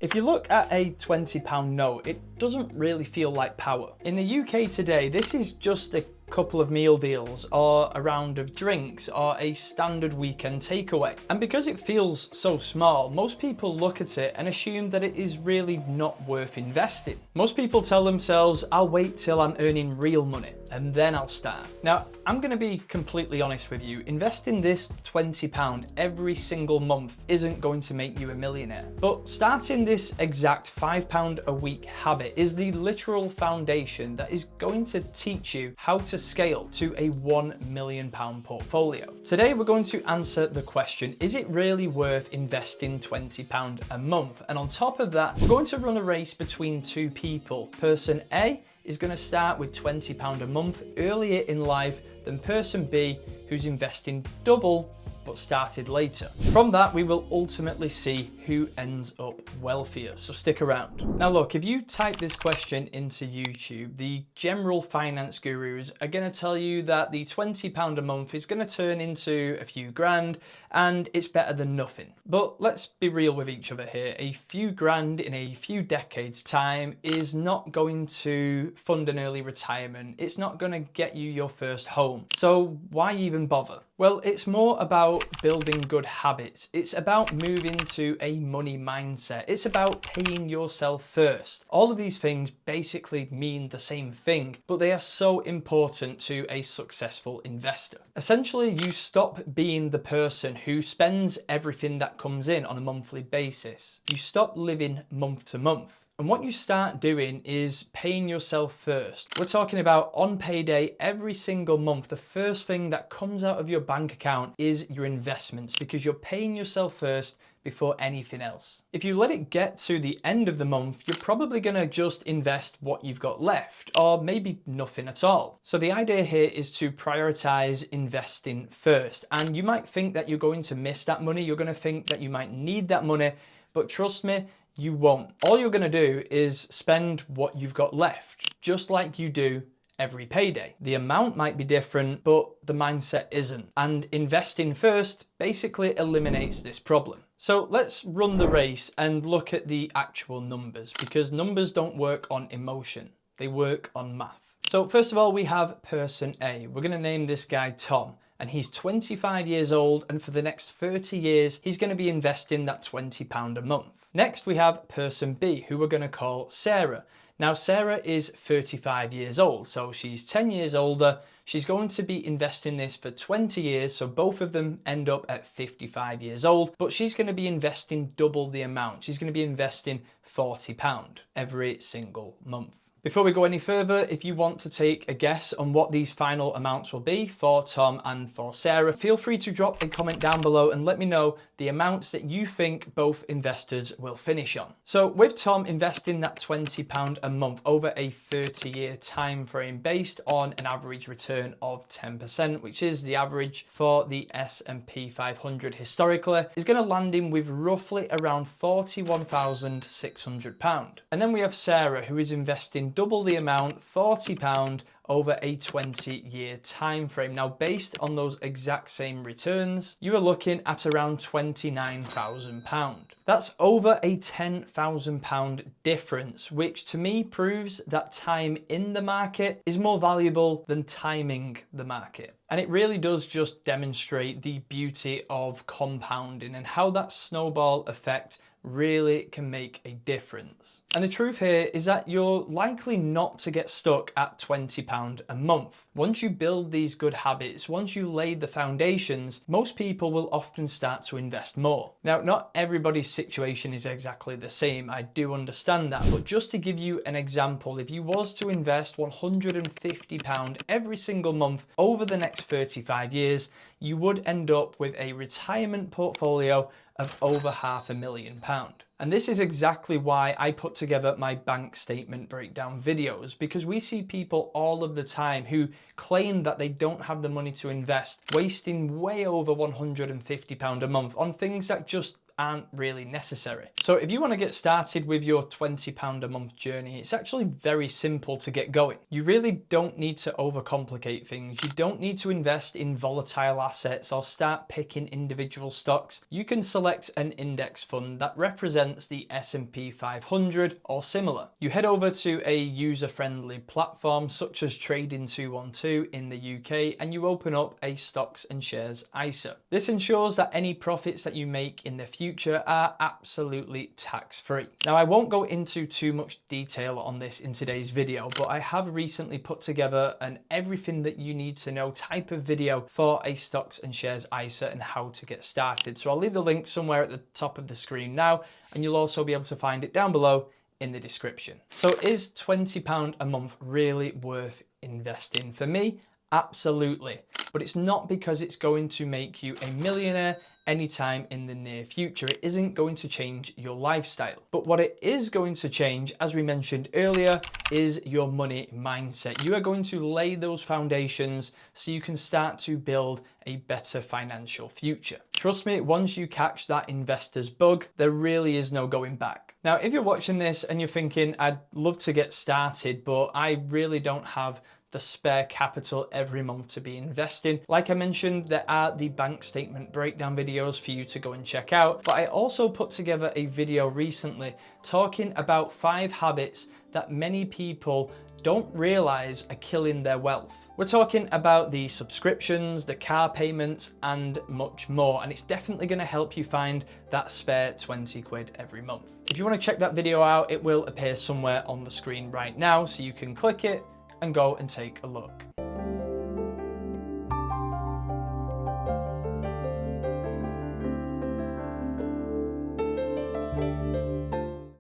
If you look at a £20 note, it doesn't really feel like power. In the UK today, this is just a couple of meal deals or a round of drinks or a standard weekend takeaway. And because it feels so small, most people look at it and assume that it is really not worth investing. Most people tell themselves, I'll wait till I'm earning real money and then I'll start. Now, I'm gonna be completely honest with you, investing this £20 every single month isn't going to make you a millionaire. But starting this exact £5 a week habit is the literal foundation that is going to teach you how to scale to a £1 million portfolio. Today, we're going to answer the question, is it really worth investing £20 a month? And on top of that, we're going to run a race between two people. Person A is going to start with £20 a month earlier in life than person B, who's investing double but started later. From that, we will ultimately see who ends up wealthier, so stick around. Now look, if you type this question into YouTube, the general finance gurus are gonna tell you that the £20 a month is gonna turn into a few grand and it's better than nothing. But let's be real with each other here. A few grand in a few decades time is not going to fund an early retirement. It's not gonna get you your first home. So why even bother? Well, it's more about building good habits. It's about moving to a money mindset. It's about paying yourself first. All of these things basically mean the same thing, but they are so important to a successful investor. Essentially, you stop being the person who spends everything that comes in on a monthly basis. You stop living month to month. And what you start doing is paying yourself first. We're talking about on payday every single month, the first thing that comes out of your bank account is your investments because you're paying yourself first before anything else. If you let it get to the end of the month, you're probably gonna just invest what you've got left or maybe nothing at all. So the idea here is to prioritize investing first. And you might think that you're going to miss that money. You're gonna think that you might need that money, but trust me, you won't. All you're gonna do is spend what you've got left, just like you do every payday. The amount might be different, but the mindset isn't. And investing first basically eliminates this problem. So let's run the race and look at the actual numbers, because numbers don't work on emotion, they work on math. So first of all, we have person A. We're gonna name this guy Tom. And he's 25 years old, and for the next 30 years, he's going to be investing that £20 a month. Next, we have person B, who we're going to call Sarah. Now, Sarah is 35 years old, so she's 10 years older. She's going to be investing this for 20 years, so both of them end up at 55 years old, but she's going to be investing double the amount. She's going to be investing £40 every single month. Before we go any further, if you want to take a guess on what these final amounts will be for Tom and for Sarah, feel free to drop a comment down below and let me know the amounts that you think both investors will finish on. So with Tom investing that £20 a month over a 30-year time frame based on an average return of 10%, which is the average for the S&P 500 historically, is going to land him with roughly around £41,600. And then we have Sarah, who is investing double the amount, £40 over a 20-year time frame. Now, based on those exact same returns, you are looking at around £29,000. That's over a £10,000 difference, which to me proves that time in the market is more valuable than timing the market. And it really does just demonstrate the beauty of compounding and how that snowball effect really can make a difference. And the truth here is that you're likely not to get stuck at £20 a month. Once you build these good habits, once you lay the foundations, most people will often start to invest more. Now, not everybody's situation is exactly the same, I do understand that, but just to give you an example, if you was to invest £150 every single month over the next 35 years, you would end up with a retirement portfolio of over £500,000. And this is exactly why I put together my bank statement breakdown videos, because we see people all of the time who claim that they don't have the money to invest, wasting way over £150 a month on things that just aren't really necessary. So if you want to get started with your £20 a month journey, it's actually very simple to get going. You really don't need to overcomplicate things. You don't need to invest in volatile assets or start picking individual stocks. You can select an index fund that represents the S&P 500 or similar. You head over to a user-friendly platform such as Trading212 in the UK and you open up a stocks and shares ISA. This ensures that any profits that you make in the future are absolutely tax-free. Now, I won't go into too much detail on this in today's video, but I have recently put together an everything that you need to know type of video for a stocks and shares ISA and how to get started. So I'll leave the link somewhere at the top of the screen now, and you'll also be able to find it down below in the description. So is £20 a month really worth investing? For me, absolutely. But it's not because it's going to make you a millionaire anytime in the near future. It isn't going to change your lifestyle. But what it is going to change, as we mentioned earlier, is your money mindset. You are going to lay those foundations so you can start to build a better financial future. Trust me, once you catch that investor's bug, there really is no going back. Now, if you're watching this and you're thinking, I'd love to get started, but I really don't have the spare capital every month to be investing. Like I mentioned, there are the bank statement breakdown videos for you to go and check out, but I also put together a video recently talking about 5 habits that many people don't realize are killing their wealth. We're talking about the subscriptions, the car payments, and much more, and it's definitely going to help you find that spare 20 quid every month. If you want to check that video out, it will appear somewhere on the screen right now, so you can click it and go and take a look.